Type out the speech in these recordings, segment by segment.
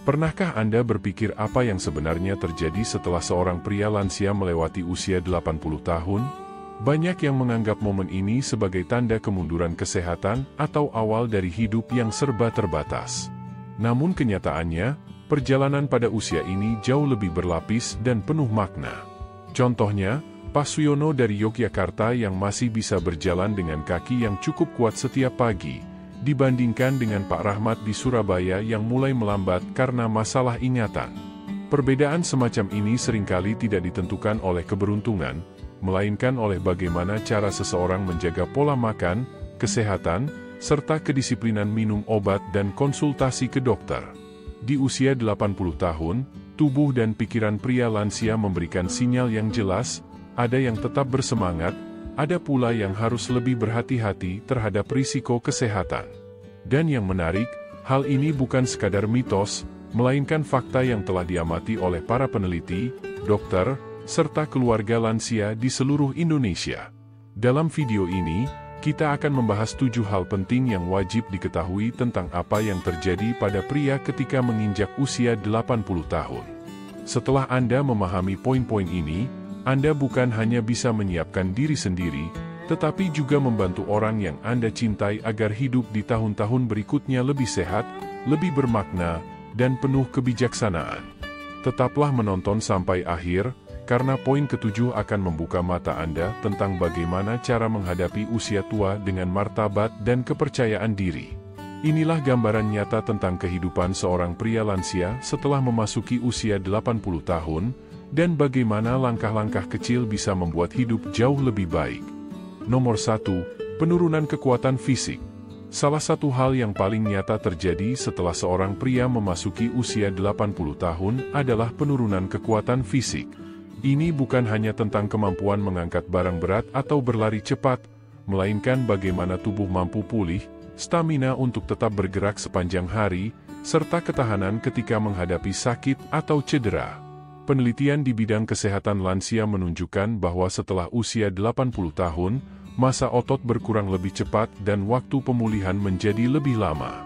Pernahkah Anda berpikir apa yang sebenarnya terjadi setelah seorang pria lansia melewati usia 80 tahun? Banyak yang menganggap momen ini sebagai tanda kemunduran kesehatan atau awal dari hidup yang serba terbatas. Namun kenyataannya, perjalanan pada usia ini jauh lebih berlapis dan penuh makna. Contohnya, Pak Suyono dari Yogyakarta yang masih bisa berjalan dengan kaki yang cukup kuat setiap pagi, dibandingkan dengan Pak Rahmat di Surabaya yang mulai melambat karena masalah ingatan. Perbedaan semacam ini seringkali tidak ditentukan oleh keberuntungan, melainkan oleh bagaimana cara seseorang menjaga pola makan, kesehatan, serta kedisiplinan minum obat dan konsultasi ke dokter. Di usia 80 tahun, tubuh dan pikiran pria lansia memberikan sinyal yang jelas, ada yang tetap bersemangat, ada pula yang harus lebih berhati-hati terhadap risiko kesehatan. Dan yang menarik, hal ini bukan sekadar mitos, melainkan fakta yang telah diamati oleh para peneliti, dokter, serta keluarga lansia di seluruh Indonesia. Dalam video ini, kita akan membahas 7 hal penting yang wajib diketahui tentang apa yang terjadi pada pria ketika menginjak usia 80 tahun. Setelah Anda memahami poin-poin ini, Anda bukan hanya bisa menyiapkan diri sendiri, tetapi juga membantu orang yang Anda cintai agar hidup di tahun-tahun berikutnya lebih sehat, lebih bermakna, dan penuh kebijaksanaan. Tetaplah menonton sampai akhir, karena poin ke-7 akan membuka mata Anda tentang bagaimana cara menghadapi usia tua dengan martabat dan kepercayaan diri. Inilah gambaran nyata tentang kehidupan seorang pria lansia setelah memasuki usia 80 tahun, dan bagaimana langkah-langkah kecil bisa membuat hidup jauh lebih baik. Nomor 1, penurunan kekuatan fisik. Salah satu hal yang paling nyata terjadi setelah seorang pria memasuki usia 80 tahun adalah penurunan kekuatan fisik. Ini bukan hanya tentang kemampuan mengangkat barang berat atau berlari cepat, melainkan bagaimana tubuh mampu pulih, stamina untuk tetap bergerak sepanjang hari, serta ketahanan ketika menghadapi sakit atau cedera. Penelitian di bidang kesehatan lansia menunjukkan bahwa setelah usia 80 tahun, massa otot berkurang lebih cepat dan waktu pemulihan menjadi lebih lama.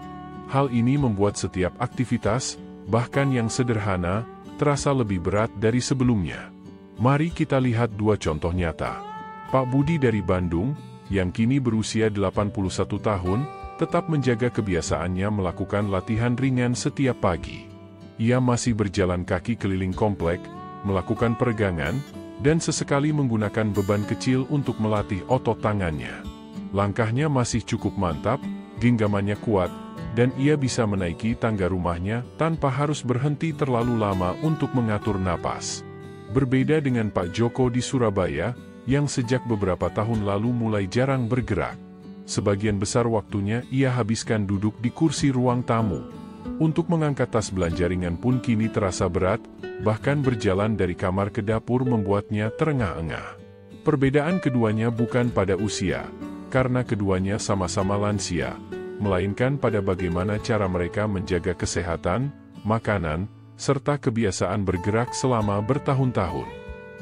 Hal ini membuat setiap aktivitas, bahkan yang sederhana, terasa lebih berat dari sebelumnya. Mari kita lihat 2 contoh nyata. Pak Budi dari Bandung, yang kini berusia 81 tahun, tetap menjaga kebiasaannya melakukan latihan ringan setiap pagi. Ia masih berjalan kaki keliling komplek, melakukan peregangan, dan sesekali menggunakan beban kecil untuk melatih otot tangannya. Langkahnya masih cukup mantap, genggamannya kuat, dan ia bisa menaiki tangga rumahnya tanpa harus berhenti terlalu lama untuk mengatur napas. Berbeda dengan Pak Joko di Surabaya, yang sejak beberapa tahun lalu mulai jarang bergerak. Sebagian besar waktunya ia habiskan duduk di kursi ruang tamu. Untuk mengangkat tas belanja ringan pun kini terasa berat, bahkan berjalan dari kamar ke dapur membuatnya terengah-engah. Perbedaan keduanya bukan pada usia, karena keduanya sama-sama lansia, melainkan pada bagaimana cara mereka menjaga kesehatan, makanan, serta kebiasaan bergerak selama bertahun-tahun.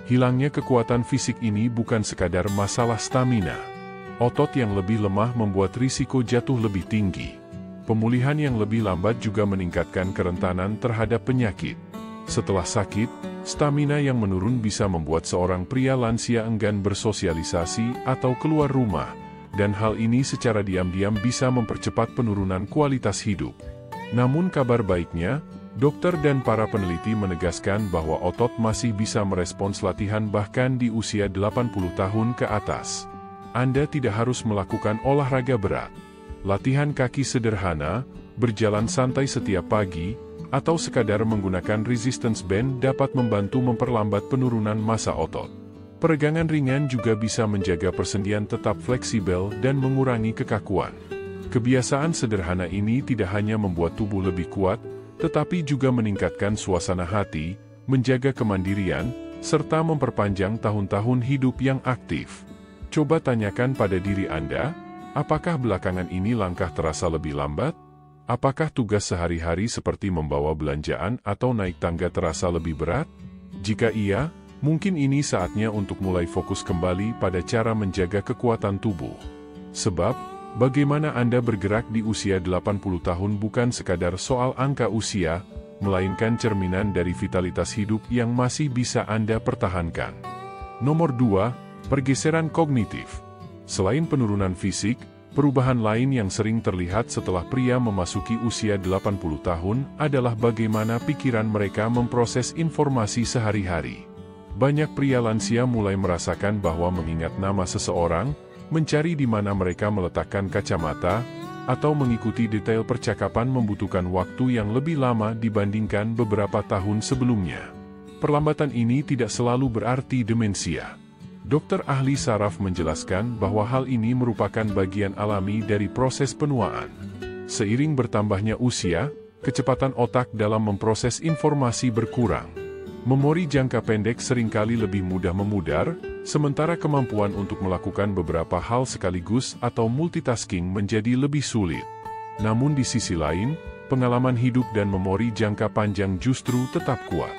Hilangnya kekuatan fisik ini bukan sekadar masalah stamina. Otot yang lebih lemah membuat risiko jatuh lebih tinggi. Pemulihan yang lebih lambat juga meningkatkan kerentanan terhadap penyakit. Setelah sakit, stamina yang menurun bisa membuat seorang pria lansia enggan bersosialisasi atau keluar rumah, dan hal ini secara diam-diam bisa mempercepat penurunan kualitas hidup. Namun kabar baiknya, dokter dan para peneliti menegaskan bahwa otot masih bisa merespons latihan bahkan di usia 80 tahun ke atas. Anda tidak harus melakukan olahraga berat. Latihan kaki sederhana, berjalan santai setiap pagi, atau sekadar menggunakan resistance band dapat membantu memperlambat penurunan massa otot. Peregangan ringan juga bisa menjaga persendian tetap fleksibel dan mengurangi kekakuan. Kebiasaan sederhana ini tidak hanya membuat tubuh lebih kuat, tetapi juga meningkatkan suasana hati, menjaga kemandirian, serta memperpanjang tahun-tahun hidup yang aktif. Coba tanyakan pada diri Anda, apakah belakangan ini langkah terasa lebih lambat? Apakah tugas sehari-hari seperti membawa belanjaan atau naik tangga terasa lebih berat? Jika iya, mungkin ini saatnya untuk mulai fokus kembali pada cara menjaga kekuatan tubuh. Sebab, bagaimana Anda bergerak di usia 80 tahun bukan sekadar soal angka usia, melainkan cerminan dari vitalitas hidup yang masih bisa Anda pertahankan. Nomor 2, pergeseran kognitif. Selain penurunan fisik, perubahan lain yang sering terlihat setelah pria memasuki usia 80 tahun adalah bagaimana pikiran mereka memproses informasi sehari-hari. Banyak pria lansia mulai merasakan bahwa mengingat nama seseorang, mencari di mana mereka meletakkan kacamata, atau mengikuti detail percakapan membutuhkan waktu yang lebih lama dibandingkan beberapa tahun sebelumnya. Perlambatan ini tidak selalu berarti demensia. Dokter ahli saraf menjelaskan bahwa hal ini merupakan bagian alami dari proses penuaan. Seiring bertambahnya usia, kecepatan otak dalam memproses informasi berkurang. Memori jangka pendek seringkali lebih mudah memudar, sementara kemampuan untuk melakukan beberapa hal sekaligus atau multitasking menjadi lebih sulit. Namun di sisi lain, pengalaman hidup dan memori jangka panjang justru tetap kuat.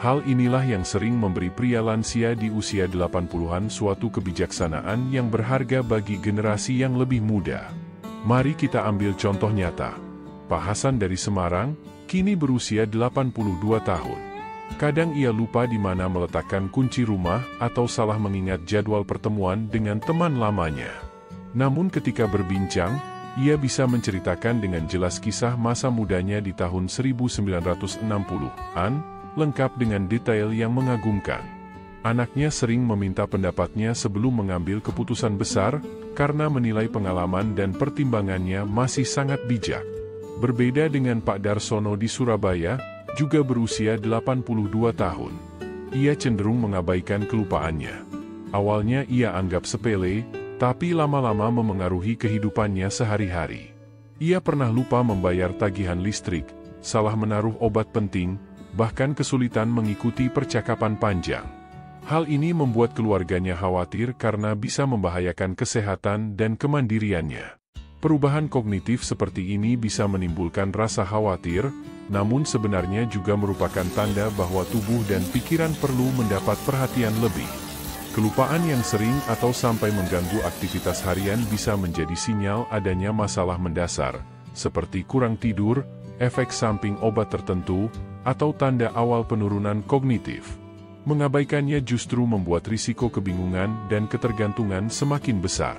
Hal inilah yang sering memberi pria lansia di usia 80-an suatu kebijaksanaan yang berharga bagi generasi yang lebih muda. Mari kita ambil contoh nyata. Pak Hasan dari Semarang, kini berusia 82 tahun. Kadang ia lupa di mana meletakkan kunci rumah atau salah mengingat jadwal pertemuan dengan teman lamanya. Namun ketika berbincang, ia bisa menceritakan dengan jelas kisah masa mudanya di tahun 1960-an, lengkap dengan detail yang mengagumkan. Anaknya sering meminta pendapatnya sebelum mengambil keputusan besar, karena menilai pengalaman dan pertimbangannya masih sangat bijak. Berbeda dengan Pak Darsono di Surabaya, juga berusia 82 tahun. Ia cenderung mengabaikan kelupaannya. Awalnya ia anggap sepele, tapi lama-lama memengaruhi kehidupannya sehari-hari. Ia pernah lupa membayar tagihan listrik, salah menaruh obat penting, bahkan kesulitan mengikuti percakapan panjang. Hal ini membuat keluarganya khawatir karena bisa membahayakan kesehatan dan kemandiriannya. Perubahan kognitif seperti ini bisa menimbulkan rasa khawatir, namun sebenarnya juga merupakan tanda bahwa tubuh dan pikiran perlu mendapat perhatian lebih. Kelupaan yang sering atau sampai mengganggu aktivitas harian bisa menjadi sinyal adanya masalah mendasar, seperti kurang tidur, efek samping obat tertentu, atau tanda awal penurunan kognitif. Mengabaikannya justru membuat risiko kebingungan dan ketergantungan semakin besar.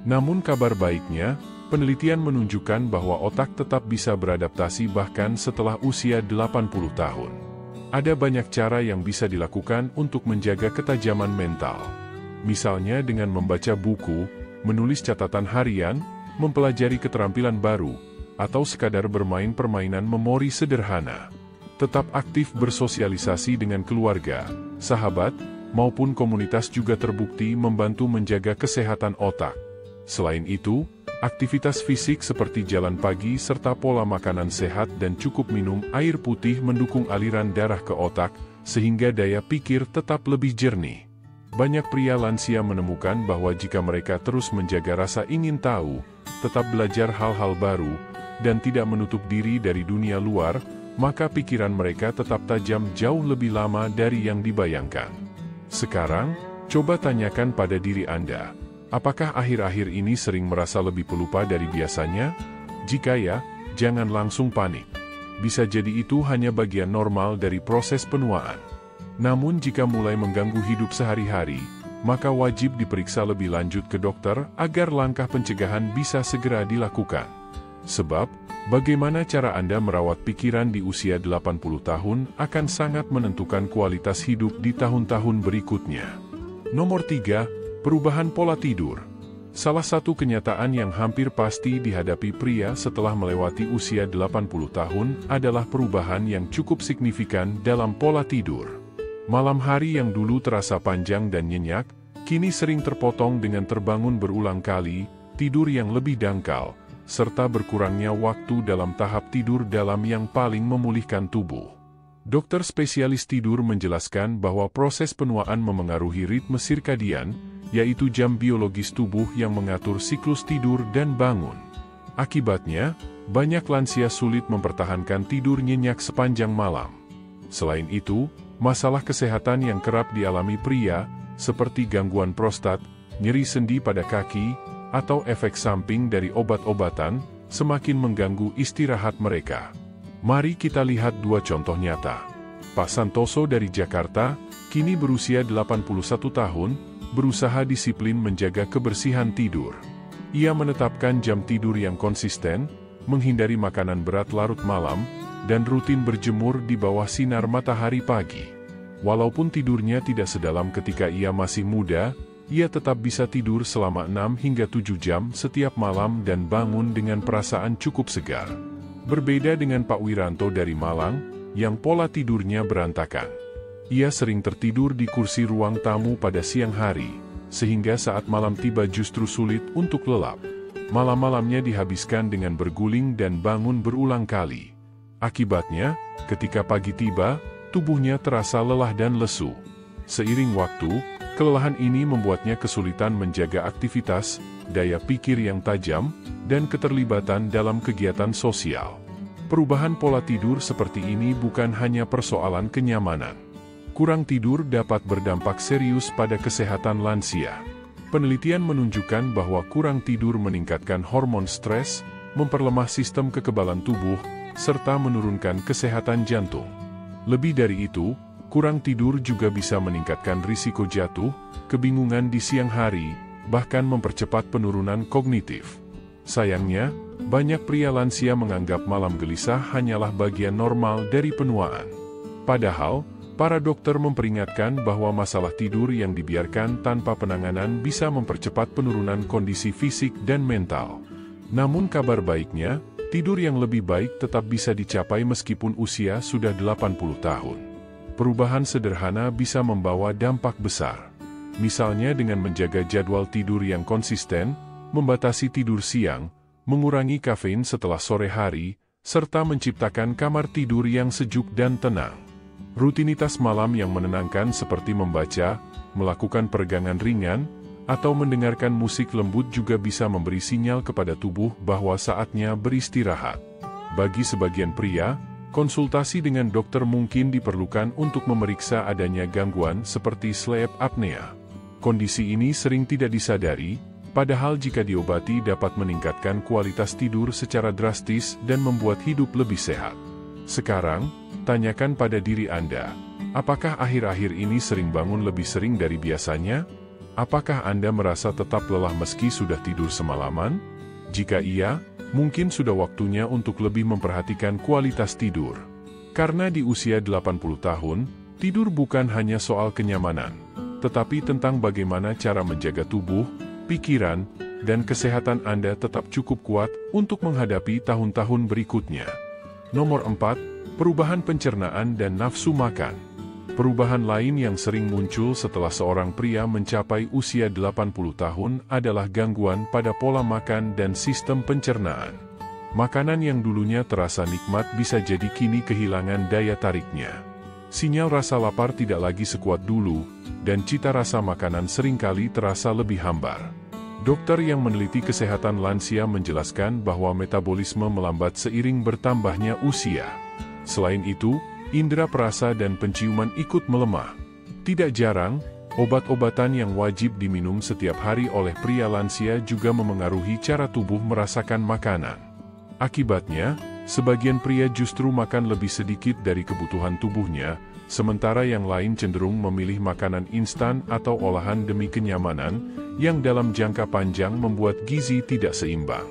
Namun kabar baiknya, penelitian menunjukkan bahwa otak tetap bisa beradaptasi bahkan setelah usia 80 tahun. Ada banyak cara yang bisa dilakukan untuk menjaga ketajaman mental. Misalnya dengan membaca buku, menulis catatan harian, mempelajari keterampilan baru, atau sekadar bermain permainan memori sederhana. Tetap aktif bersosialisasi dengan keluarga, sahabat, maupun komunitas juga terbukti membantu menjaga kesehatan otak. Selain itu, aktivitas fisik seperti jalan pagi serta pola makanan sehat dan cukup minum air putih mendukung aliran darah ke otak, sehingga daya pikir tetap lebih jernih. Banyak pria lansia menemukan bahwa jika mereka terus menjaga rasa ingin tahu, tetap belajar hal-hal baru, dan tidak menutup diri dari dunia luar, maka pikiran mereka tetap tajam jauh lebih lama dari yang dibayangkan. Sekarang, coba tanyakan pada diri Anda. Apakah akhir-akhir ini sering merasa lebih pelupa dari biasanya? Jika ya, jangan langsung panik. Bisa jadi itu hanya bagian normal dari proses penuaan. Namun jika mulai mengganggu hidup sehari-hari, maka wajib diperiksa lebih lanjut ke dokter agar langkah pencegahan bisa segera dilakukan. Sebab, bagaimana cara Anda merawat pikiran di usia 80 tahun akan sangat menentukan kualitas hidup di tahun-tahun berikutnya. Nomor 3. Perubahan pola tidur. Salah satu kenyataan yang hampir pasti dihadapi pria setelah melewati usia 80 tahun adalah perubahan yang cukup signifikan dalam pola tidur. Malam hari yang dulu terasa panjang dan nyenyak, kini sering terpotong dengan terbangun berulang kali, tidur yang lebih dangkal, serta berkurangnya waktu dalam tahap tidur dalam yang paling memulihkan tubuh. Dokter spesialis tidur menjelaskan bahwa proses penuaan memengaruhi ritme sirkadian, yaitu jam biologis tubuh yang mengatur siklus tidur dan bangun. Akibatnya, banyak lansia sulit mempertahankan tidur nyenyak sepanjang malam. Selain itu, masalah kesehatan yang kerap dialami pria, seperti gangguan prostat, nyeri sendi pada kaki, atau efek samping dari obat-obatan, semakin mengganggu istirahat mereka. Mari kita lihat dua contoh nyata. Pak Santoso dari Jakarta, kini berusia 81 tahun, berusaha disiplin menjaga kebersihan tidur. Ia menetapkan jam tidur yang konsisten, menghindari makanan berat larut malam, dan rutin berjemur di bawah sinar matahari pagi. Walaupun tidurnya tidak sedalam ketika ia masih muda, ia tetap bisa tidur selama 6 hingga 7 jam setiap malam dan bangun dengan perasaan cukup segar. Berbeda dengan Pak Wiranto dari Malang, yang pola tidurnya berantakan. Ia sering tertidur di kursi ruang tamu pada siang hari, sehingga saat malam tiba justru sulit untuk lelap. Malam-malamnya dihabiskan dengan berguling dan bangun berulang kali. Akibatnya, ketika pagi tiba, tubuhnya terasa lelah dan lesu. Seiring waktu, kelelahan ini membuatnya kesulitan menjaga aktivitas, daya pikir yang tajam, dan keterlibatan dalam kegiatan sosial. Perubahan pola tidur seperti ini bukan hanya persoalan kenyamanan. Kurang tidur dapat berdampak serius pada kesehatan lansia. Penelitian menunjukkan bahwa kurang tidur meningkatkan hormon stres, memperlemah sistem kekebalan tubuh, serta menurunkan kesehatan jantung. Lebih dari itu, kurang tidur juga bisa meningkatkan risiko jatuh, kebingungan di siang hari, bahkan mempercepat penurunan kognitif. Sayangnya, banyak pria lansia menganggap malam gelisah hanyalah bagian normal dari penuaan. Padahal, para dokter memperingatkan bahwa masalah tidur yang dibiarkan tanpa penanganan bisa mempercepat penurunan kondisi fisik dan mental. Namun kabar baiknya, tidur yang lebih baik tetap bisa dicapai meskipun usia sudah 80 tahun. Perubahan sederhana bisa membawa dampak besar. Misalnya dengan menjaga jadwal tidur yang konsisten, membatasi tidur siang, mengurangi kafein setelah sore hari, serta menciptakan kamar tidur yang sejuk dan tenang. Rutinitas malam yang menenangkan seperti membaca, melakukan peregangan ringan, atau mendengarkan musik lembut juga bisa memberi sinyal kepada tubuh bahwa saatnya beristirahat. Bagi sebagian pria, konsultasi dengan dokter mungkin diperlukan untuk memeriksa adanya gangguan seperti sleep apnea. Kondisi ini sering tidak disadari, padahal jika diobati dapat meningkatkan kualitas tidur secara drastis dan membuat hidup lebih sehat. Sekarang, tanyakan pada diri Anda, apakah akhir-akhir ini sering bangun lebih sering dari biasanya? Apakah Anda merasa tetap lelah meski sudah tidur semalaman? Jika iya, mungkin sudah waktunya untuk lebih memperhatikan kualitas tidur. Karena di usia 80 tahun, tidur bukan hanya soal kenyamanan, tetapi tentang bagaimana cara menjaga tubuh, pikiran, dan kesehatan Anda tetap cukup kuat untuk menghadapi tahun-tahun berikutnya. Nomor 4, perubahan pencernaan dan nafsu makan. Perubahan lain yang sering muncul setelah seorang pria mencapai usia 80 tahun adalah gangguan pada pola makan dan sistem pencernaan. Makanan yang dulunya terasa nikmat bisa jadi kini kehilangan daya tariknya. Sinyal rasa lapar tidak lagi sekuat dulu, dan cita rasa makanan seringkali terasa lebih hambar. Dokter yang meneliti kesehatan lansia menjelaskan bahwa metabolisme melambat seiring bertambahnya usia. Selain itu, indera perasa dan penciuman ikut melemah. Tidak jarang, obat-obatan yang wajib diminum setiap hari oleh pria lansia juga memengaruhi cara tubuh merasakan makanan. Akibatnya, sebagian pria justru makan lebih sedikit dari kebutuhan tubuhnya, sementara yang lain cenderung memilih makanan instan atau olahan demi kenyamanan, yang dalam jangka panjang membuat gizi tidak seimbang.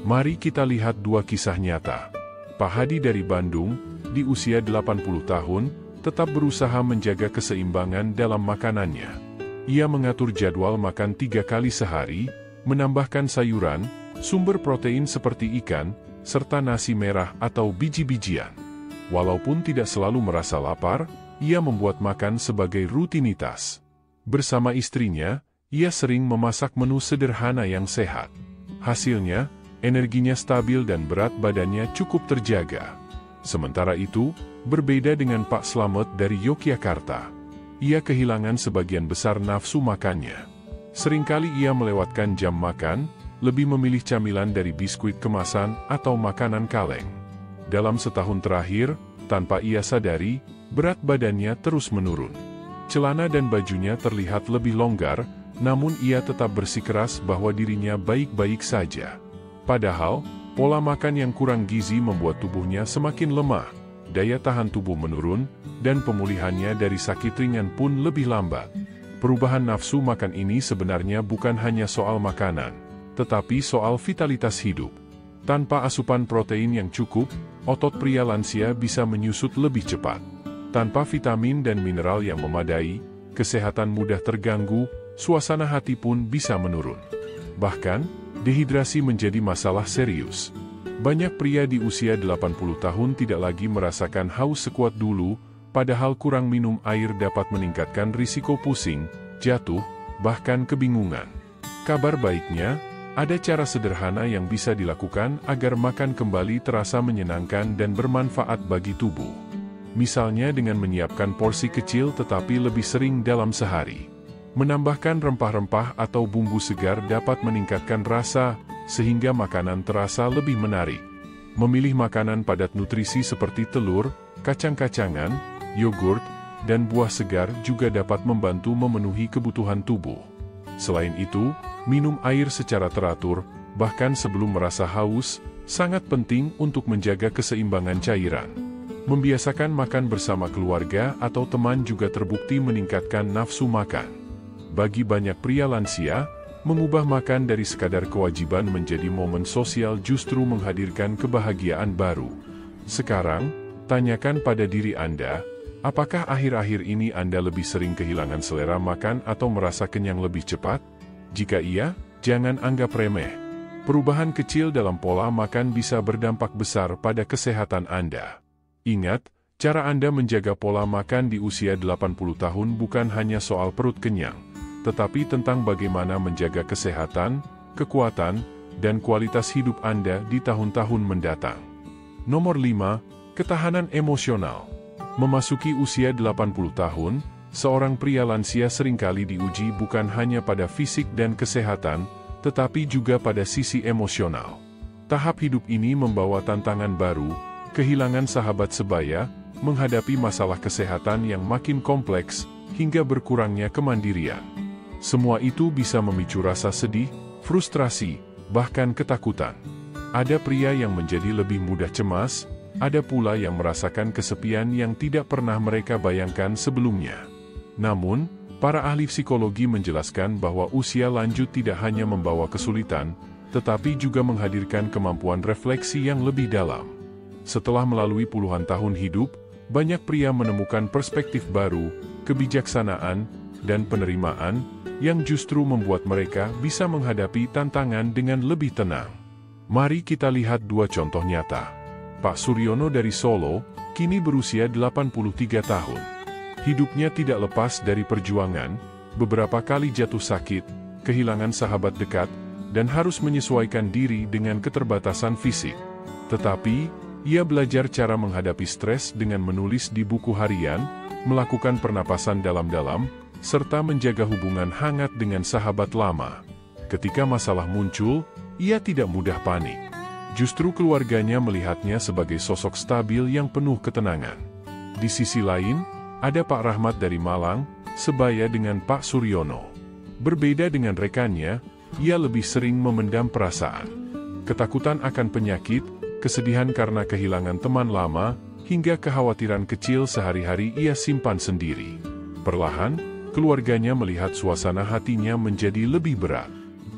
Mari kita lihat dua kisah nyata. Pak Hadi dari Bandung, di usia 80 tahun, tetap berusaha menjaga keseimbangan dalam makanannya. Ia mengatur jadwal makan 3 kali sehari, menambahkan sayuran, sumber protein seperti ikan, serta nasi merah atau biji-bijian. Walaupun tidak selalu merasa lapar, ia membuat makan sebagai rutinitas. Bersama istrinya, ia sering memasak menu sederhana yang sehat. Hasilnya, energinya stabil dan berat badannya cukup terjaga. Sementara itu, berbeda dengan Pak Slamet dari Yogyakarta. Ia kehilangan sebagian besar nafsu makannya. Seringkali ia melewatkan jam makan, lebih memilih camilan dari biskuit kemasan atau makanan kaleng. Dalam setahun terakhir, tanpa ia sadari, berat badannya terus menurun. Celana dan bajunya terlihat lebih longgar, namun ia tetap bersikeras bahwa dirinya baik-baik saja. Padahal, Pola makan yang kurang gizi membuat tubuhnya semakin lemah, daya tahan tubuh menurun, dan pemulihannya dari sakit ringan pun lebih lambat. Perubahan nafsu makan ini sebenarnya bukan hanya soal makanan, tetapi soal vitalitas hidup. Tanpa asupan protein yang cukup, otot pria lansia bisa menyusut lebih cepat. Tanpa vitamin dan mineral yang memadai, kesehatan mudah terganggu, suasana hati pun bisa menurun. Bahkan, dehidrasi menjadi masalah serius. Banyak pria di usia 80 tahun tidak lagi merasakan haus sekuat dulu, padahal kurang minum air dapat meningkatkan risiko pusing, jatuh, bahkan kebingungan. Kabar baiknya, ada cara sederhana yang bisa dilakukan agar makan kembali terasa menyenangkan dan bermanfaat bagi tubuh. Misalnya dengan menyiapkan porsi kecil tetapi lebih sering dalam sehari. Menambahkan rempah-rempah atau bumbu segar dapat meningkatkan rasa, sehingga makanan terasa lebih menarik. Memilih makanan padat nutrisi seperti telur, kacang-kacangan, yogurt, dan buah segar juga dapat membantu memenuhi kebutuhan tubuh. Selain itu, minum air secara teratur, bahkan sebelum merasa haus, sangat penting untuk menjaga keseimbangan cairan. Membiasakan makan bersama keluarga atau teman juga terbukti meningkatkan nafsu makan. Bagi banyak pria lansia, mengubah makan dari sekadar kewajiban menjadi momen sosial justru menghadirkan kebahagiaan baru. Sekarang, tanyakan pada diri Anda, apakah akhir-akhir ini Anda lebih sering kehilangan selera makan atau merasa kenyang lebih cepat? Jika iya, jangan anggap remeh. Perubahan kecil dalam pola makan bisa berdampak besar pada kesehatan Anda. Ingat, cara Anda menjaga pola makan di usia 80 tahun bukan hanya soal perut kenyang, tetapi tentang bagaimana menjaga kesehatan, kekuatan, dan kualitas hidup Anda di tahun-tahun mendatang. Nomor 5, ketahanan emosional. Memasuki usia 80 tahun, seorang pria lansia seringkali diuji bukan hanya pada fisik dan kesehatan, tetapi juga pada sisi emosional. Tahap hidup ini membawa tantangan baru, kehilangan sahabat sebaya, menghadapi masalah kesehatan yang makin kompleks, hingga berkurangnya kemandirian. Semua itu bisa memicu rasa sedih, frustrasi, bahkan ketakutan. Ada pria yang menjadi lebih mudah cemas, ada pula yang merasakan kesepian yang tidak pernah mereka bayangkan sebelumnya. Namun, para ahli psikologi menjelaskan bahwa usia lanjut tidak hanya membawa kesulitan, tetapi juga menghadirkan kemampuan refleksi yang lebih dalam. Setelah melalui puluhan tahun hidup, banyak pria menemukan perspektif baru, kebijaksanaan, dan penerimaan, yang justru membuat mereka bisa menghadapi tantangan dengan lebih tenang. Mari kita lihat dua contoh nyata. Pak Suryono dari Solo, kini berusia 83 tahun. Hidupnya tidak lepas dari perjuangan, beberapa kali jatuh sakit, kehilangan sahabat dekat, dan harus menyesuaikan diri dengan keterbatasan fisik. Tetapi, ia belajar cara menghadapi stres dengan menulis di buku harian, melakukan pernapasan dalam-dalam, serta menjaga hubungan hangat dengan sahabat lama. Ketika masalah muncul, ia tidak mudah panik. Justru keluarganya melihatnya sebagai sosok stabil yang penuh ketenangan. Di sisi lain, ada Pak Rahmat dari Malang, sebaya dengan Pak Suryono. Berbeda dengan rekannya, ia lebih sering memendam perasaan. Ketakutan akan penyakit, kesedihan karena kehilangan teman lama, hingga kekhawatiran kecil sehari-hari ia simpan sendiri. Perlahan, keluarganya melihat suasana hatinya menjadi lebih berat.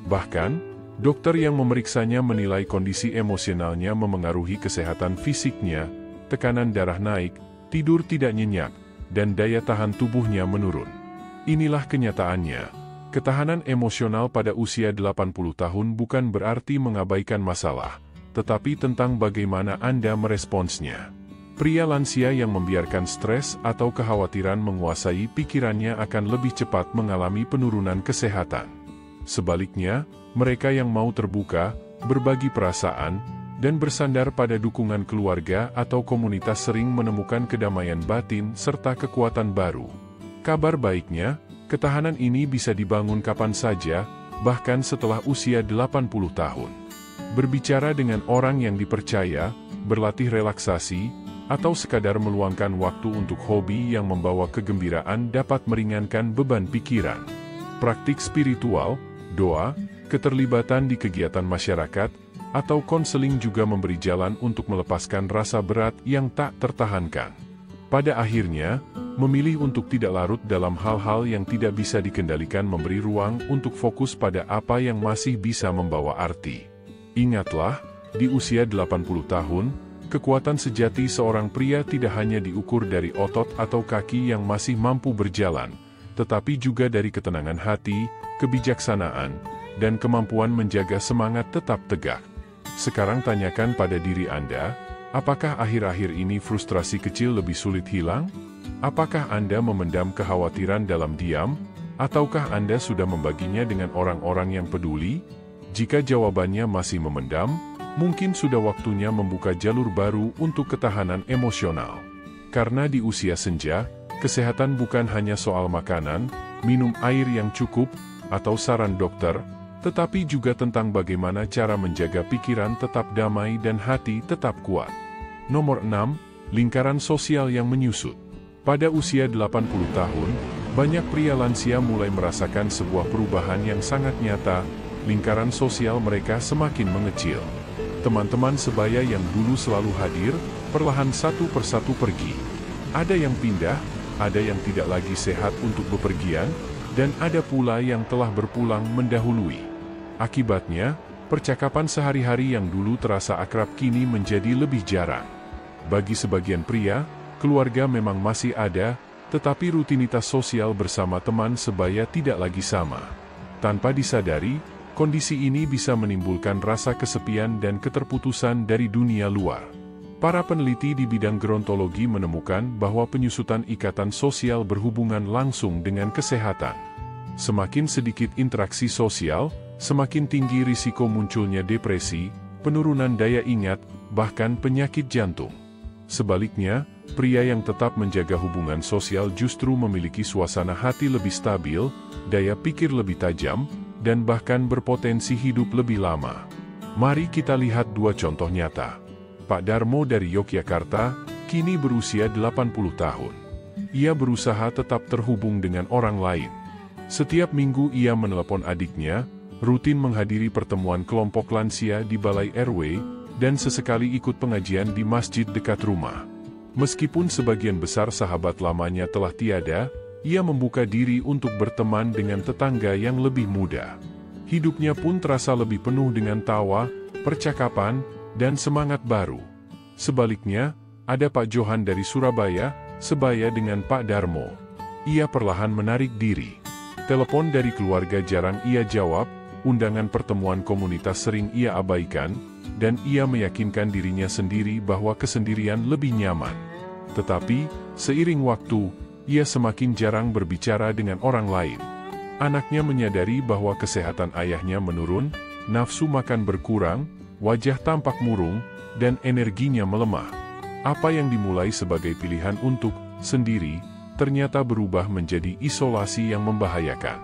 Bahkan, dokter yang memeriksanya menilai kondisi emosionalnya memengaruhi kesehatan fisiknya, tekanan darah naik, tidur tidak nyenyak, dan daya tahan tubuhnya menurun. Inilah kenyataannya. Ketahanan emosional pada usia 80 tahun bukan berarti mengabaikan masalah, tetapi tentang bagaimana Anda meresponsnya. Pria lansia yang membiarkan stres atau kekhawatiran menguasai pikirannya akan lebih cepat mengalami penurunan kesehatan. Sebaliknya, mereka yang mau terbuka, berbagi perasaan, dan bersandar pada dukungan keluarga atau komunitas sering menemukan kedamaian batin serta kekuatan baru. Kabar baiknya, ketahanan ini bisa dibangun kapan saja, bahkan setelah usia 80 tahun. Berbicara dengan orang yang dipercaya, berlatih relaksasi, atau sekadar meluangkan waktu untuk hobi yang membawa kegembiraan dapat meringankan beban pikiran. Praktik spiritual, doa, keterlibatan di kegiatan masyarakat, atau konseling juga memberi jalan untuk melepaskan rasa berat yang tak tertahankan. Pada akhirnya, memilih untuk tidak larut dalam hal-hal yang tidak bisa dikendalikan memberi ruang untuk fokus pada apa yang masih bisa membawa arti. Ingatlah, di usia 80 tahun, kekuatan sejati seorang pria tidak hanya diukur dari otot atau kaki yang masih mampu berjalan, tetapi juga dari ketenangan hati, kebijaksanaan, dan kemampuan menjaga semangat tetap tegak. Sekarang tanyakan pada diri Anda, apakah akhir-akhir ini frustrasi kecil lebih sulit hilang? Apakah Anda memendam kekhawatiran dalam diam, ataukah Anda sudah membaginya dengan orang-orang yang peduli? Jika jawabannya masih memendam, mungkin sudah waktunya membuka jalur baru untuk ketahanan emosional. Karena di usia senja, kesehatan bukan hanya soal makanan, minum air yang cukup, atau saran dokter, tetapi juga tentang bagaimana cara menjaga pikiran tetap damai dan hati tetap kuat. Nomor 6. Lingkaran sosial yang menyusut. Pada usia 80 tahun, banyak pria lansia mulai merasakan sebuah perubahan yang sangat nyata, lingkaran sosial mereka semakin mengecil. Teman-teman sebaya yang dulu selalu hadir, perlahan satu persatu pergi. Ada yang pindah, ada yang tidak lagi sehat untuk bepergian, dan ada pula yang telah berpulang mendahului. Akibatnya, percakapan sehari-hari yang dulu terasa akrab kini menjadi lebih jarang. Bagi sebagian pria, keluarga memang masih ada, tetapi rutinitas sosial bersama teman sebaya tidak lagi sama. Tanpa disadari, kondisi ini bisa menimbulkan rasa kesepian dan keterputusan dari dunia luar. Para peneliti di bidang gerontologi menemukan bahwa penyusutan ikatan sosial berhubungan langsung dengan kesehatan. Semakin sedikit interaksi sosial, semakin tinggi risiko munculnya depresi, penurunan daya ingat, bahkan penyakit jantung. Sebaliknya, pria yang tetap menjaga hubungan sosial justru memiliki suasana hati lebih stabil, daya pikir lebih tajam, dan bahkan berpotensi hidup lebih lama. Mari kita lihat dua contoh nyata. Pak Darmo dari Yogyakarta, kini berusia 80 tahun. Ia berusaha tetap terhubung dengan orang lain. Setiap minggu ia menelepon adiknya, rutin menghadiri pertemuan kelompok lansia di Balai RW, dan sesekali ikut pengajian di masjid dekat rumah. Meskipun sebagian besar sahabat lamanya telah tiada, ia membuka diri untuk berteman dengan tetangga yang lebih muda. Hidupnya pun terasa lebih penuh dengan tawa, percakapan, dan semangat baru. Sebaliknya, ada Pak Johan dari Surabaya, sebaya dengan Pak Darmo. Ia perlahan menarik diri. Telepon dari keluarga jarang ia jawab, undangan pertemuan komunitas sering ia abaikan, dan ia meyakinkan dirinya sendiri bahwa kesendirian lebih nyaman. Tetapi, seiring waktu, ia semakin jarang berbicara dengan orang lain. Anaknya menyadari bahwa kesehatan ayahnya menurun, nafsu makan berkurang, wajah tampak murung, dan energinya melemah. Apa yang dimulai sebagai pilihan untuk sendiri, ternyata berubah menjadi isolasi yang membahayakan.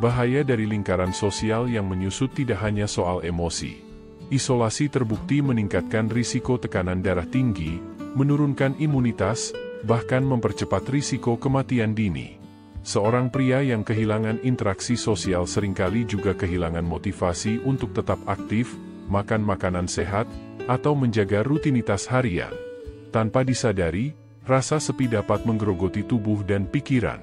Bahaya dari lingkaran sosial yang menyusut tidak hanya soal emosi. Isolasi terbukti meningkatkan risiko tekanan darah tinggi, menurunkan imunitas, bahkan mempercepat risiko kematian dini. Seorang pria yang kehilangan interaksi sosial seringkali juga kehilangan motivasi untuk tetap aktif, makan makanan sehat, atau menjaga rutinitas harian. Tanpa disadari, rasa sepi dapat menggerogoti tubuh dan pikiran.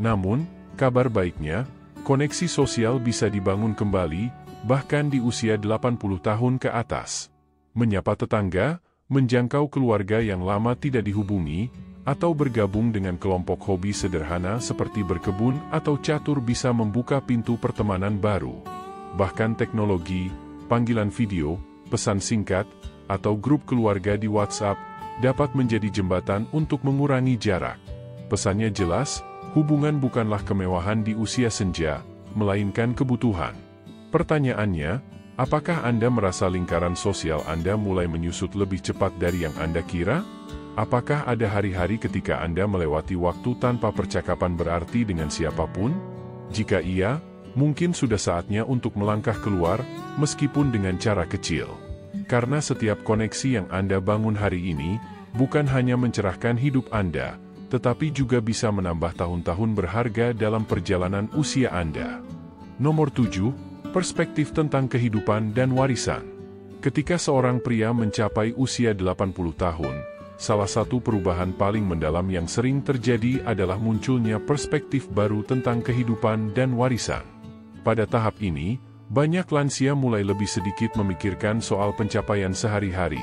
Namun, kabar baiknya, koneksi sosial bisa dibangun kembali, bahkan di usia 80 tahun ke atas. Menyapa tetangga, menjangkau keluarga yang lama tidak dihubungi, atau bergabung dengan kelompok hobi sederhana seperti berkebun atau catur bisa membuka pintu pertemanan baru. Bahkan teknologi, panggilan video, pesan singkat, atau grup keluarga di WhatsApp, dapat menjadi jembatan untuk mengurangi jarak. Pesannya jelas, hubungan bukanlah kemewahan di usia senja, melainkan kebutuhan. Pertanyaannya, apakah Anda merasa lingkaran sosial Anda mulai menyusut lebih cepat dari yang Anda kira? Apakah ada hari-hari ketika Anda melewati waktu tanpa percakapan berarti dengan siapapun? Jika iya, mungkin sudah saatnya untuk melangkah keluar, meskipun dengan cara kecil. Karena setiap koneksi yang Anda bangun hari ini, bukan hanya mencerahkan hidup Anda, tetapi juga bisa menambah tahun-tahun berharga dalam perjalanan usia Anda. Nomor 7. Perspektif tentang kehidupan dan warisan. Ketika seorang pria mencapai usia 80 tahun, salah satu perubahan paling mendalam yang sering terjadi adalah munculnya perspektif baru tentang kehidupan dan warisan. Pada tahap ini, banyak lansia mulai lebih sedikit memikirkan soal pencapaian sehari-hari,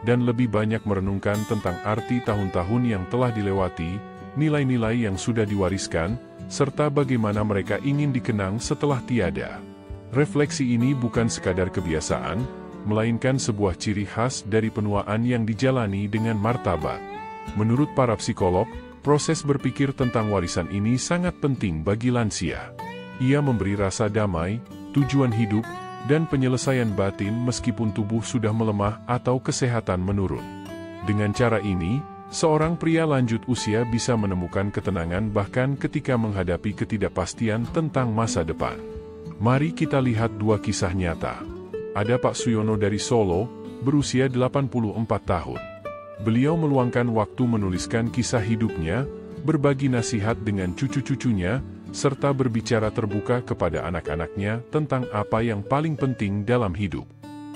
dan lebih banyak merenungkan tentang arti tahun-tahun yang telah dilewati, nilai-nilai yang sudah diwariskan, serta bagaimana mereka ingin dikenang setelah tiada. Refleksi ini bukan sekadar kebiasaan, melainkan sebuah ciri khas dari penuaan yang dijalani dengan martabat. Menurut para psikolog, proses berpikir tentang warisan ini sangat penting bagi lansia. Ia memberi rasa damai, tujuan hidup, dan penyelesaian batin meskipun tubuh sudah melemah atau kesehatan menurun. Dengan cara ini, seorang pria lanjut usia bisa menemukan ketenangan bahkan ketika menghadapi ketidakpastian tentang masa depan. Mari kita lihat dua kisah nyata. Ada Pak Suyono dari Solo, berusia 84 tahun. Beliau meluangkan waktu menuliskan kisah hidupnya, berbagi nasihat dengan cucu-cucunya, serta berbicara terbuka kepada anak-anaknya tentang apa yang paling penting dalam hidup.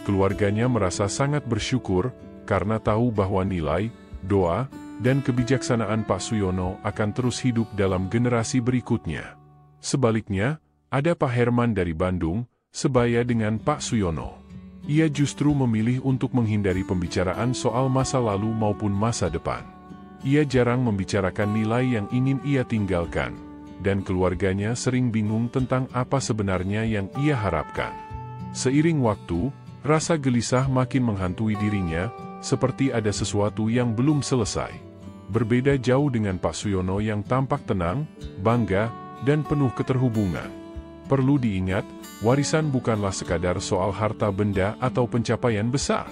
Keluarganya merasa sangat bersyukur, karena tahu bahwa nilai, doa, dan kebijaksanaan Pak Suyono akan terus hidup dalam generasi berikutnya. Sebaliknya, ada Pak Herman dari Bandung, sebaya dengan Pak Suyono. Ia justru memilih untuk menghindari pembicaraan soal masa lalu maupun masa depan. Ia jarang membicarakan nilai yang ingin ia tinggalkan, dan keluarganya sering bingung tentang apa sebenarnya yang ia harapkan. Seiring waktu, rasa gelisah makin menghantui dirinya, seperti ada sesuatu yang belum selesai. Berbeda jauh dengan Pak Suyono yang tampak tenang, bangga, dan penuh keterhubungan. Perlu diingat, warisan bukanlah sekadar soal harta benda atau pencapaian besar.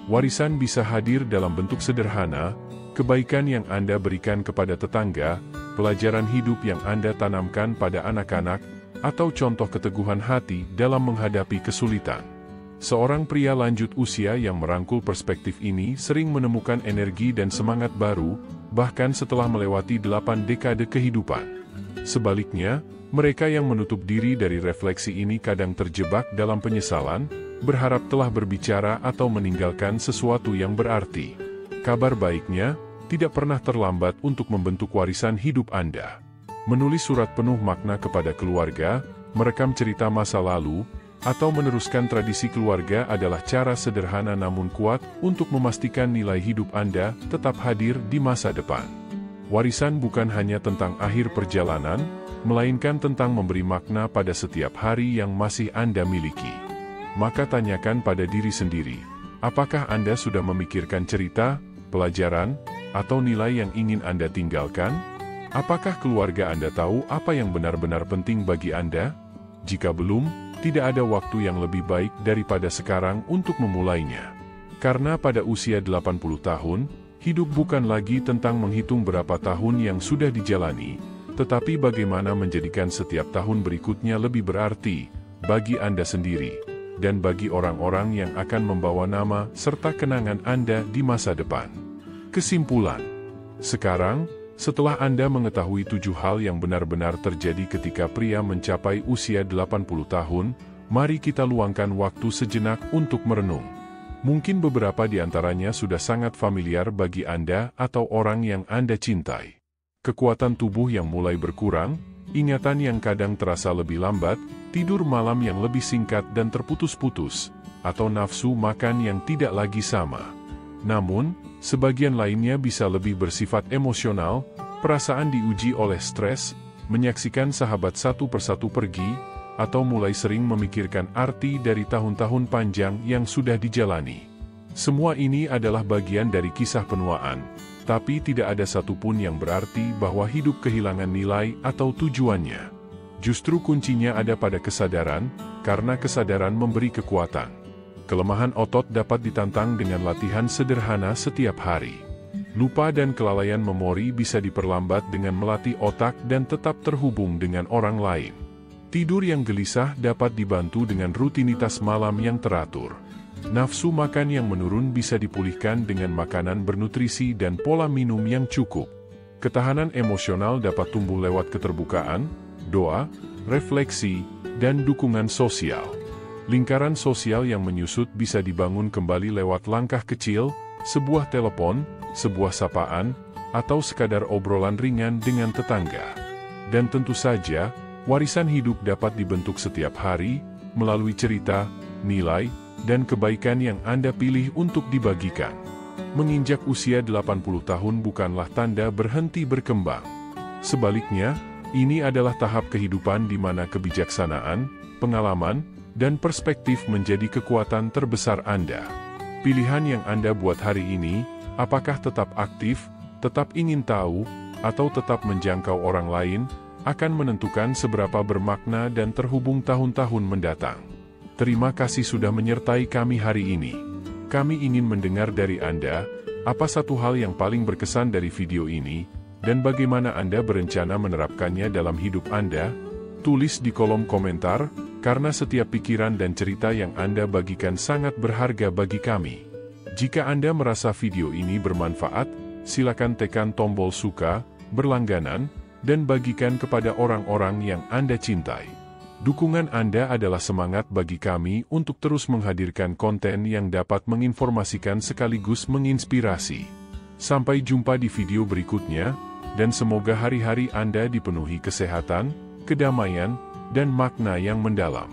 Warisan bisa hadir dalam bentuk sederhana, kebaikan yang Anda berikan kepada tetangga, pelajaran hidup yang Anda tanamkan pada anak-anak, atau contoh keteguhan hati dalam menghadapi kesulitan. Seorang pria lanjut usia yang merangkul perspektif ini sering menemukan energi dan semangat baru, bahkan setelah melewati 8 dekade kehidupan. Sebaliknya, mereka yang menutup diri dari refleksi ini kadang terjebak dalam penyesalan, berharap telah berbicara atau meninggalkan sesuatu yang berarti. Kabar baiknya, tidak pernah terlambat untuk membentuk warisan hidup Anda. Menulis surat penuh makna kepada keluarga, merekam cerita masa lalu, atau meneruskan tradisi keluarga adalah cara sederhana namun kuat untuk memastikan nilai hidup Anda tetap hadir di masa depan. Warisan bukan hanya tentang akhir perjalanan, melainkan tentang memberi makna pada setiap hari yang masih Anda miliki. Maka tanyakan pada diri sendiri, apakah Anda sudah memikirkan cerita, pelajaran, atau nilai yang ingin Anda tinggalkan? Apakah keluarga Anda tahu apa yang benar-benar penting bagi Anda? Jika belum, tidak ada waktu yang lebih baik daripada sekarang untuk memulainya. Karena pada usia 80 tahun, hidup bukan lagi tentang menghitung berapa tahun yang sudah dijalani, tetapi bagaimana menjadikan setiap tahun berikutnya lebih berarti bagi Anda sendiri, dan bagi orang-orang yang akan membawa nama serta kenangan Anda di masa depan. Kesimpulan. Sekarang, setelah Anda mengetahui 7 hal yang benar-benar terjadi ketika pria mencapai usia 80 tahun, mari kita luangkan waktu sejenak untuk merenung. Mungkin beberapa di antaranya sudah sangat familiar bagi Anda atau orang yang Anda cintai. Kekuatan tubuh yang mulai berkurang, ingatan yang kadang terasa lebih lambat, tidur malam yang lebih singkat dan terputus-putus, atau nafsu makan yang tidak lagi sama. Namun, sebagian lainnya bisa lebih bersifat emosional, perasaan diuji oleh stres, menyaksikan sahabat satu persatu pergi, atau mulai sering memikirkan arti dari tahun-tahun panjang yang sudah dijalani. Semua ini adalah bagian dari kisah penuaan, tapi tidak ada satupun yang berarti bahwa hidup kehilangan nilai atau tujuannya. Justru kuncinya ada pada kesadaran, karena kesadaran memberi kekuatan. Kelemahan otot dapat ditantang dengan latihan sederhana setiap hari. Lupa dan kelalaian memori bisa diperlambat dengan melatih otak dan tetap terhubung dengan orang lain. Tidur yang gelisah dapat dibantu dengan rutinitas malam yang teratur. Nafsu makan yang menurun bisa dipulihkan dengan makanan bernutrisi dan pola minum yang cukup. Ketahanan emosional dapat tumbuh lewat keterbukaan, doa, refleksi, dan dukungan sosial. Lingkaran sosial yang menyusut bisa dibangun kembali lewat langkah kecil, sebuah telepon, sebuah sapaan, atau sekadar obrolan ringan dengan tetangga. Dan tentu saja, warisan hidup dapat dibentuk setiap hari, melalui cerita, nilai, dan kebaikan yang Anda pilih untuk dibagikan. Menginjak usia 80 tahun bukanlah tanda berhenti berkembang. Sebaliknya, ini adalah tahap kehidupan di mana kebijaksanaan, pengalaman, dan perspektif menjadi kekuatan terbesar Anda. Pilihan yang Anda buat hari ini, apakah tetap aktif, tetap ingin tahu, atau tetap menjangkau orang lain, akan menentukan seberapa bermakna dan terhubung tahun-tahun mendatang. Terima kasih sudah menyertai kami hari ini. Kami ingin mendengar dari Anda, apa satu hal yang paling berkesan dari video ini, dan bagaimana Anda berencana menerapkannya dalam hidup Anda? Tulis di kolom komentar, karena setiap pikiran dan cerita yang Anda bagikan sangat berharga bagi kami. Jika Anda merasa video ini bermanfaat, silakan tekan tombol suka, berlangganan, dan bagikan kepada orang-orang yang Anda cintai. Dukungan Anda adalah semangat bagi kami untuk terus menghadirkan konten yang dapat menginformasikan sekaligus menginspirasi. Sampai jumpa di video berikutnya, dan semoga hari-hari Anda dipenuhi kesehatan, kedamaian, dan makna yang mendalam.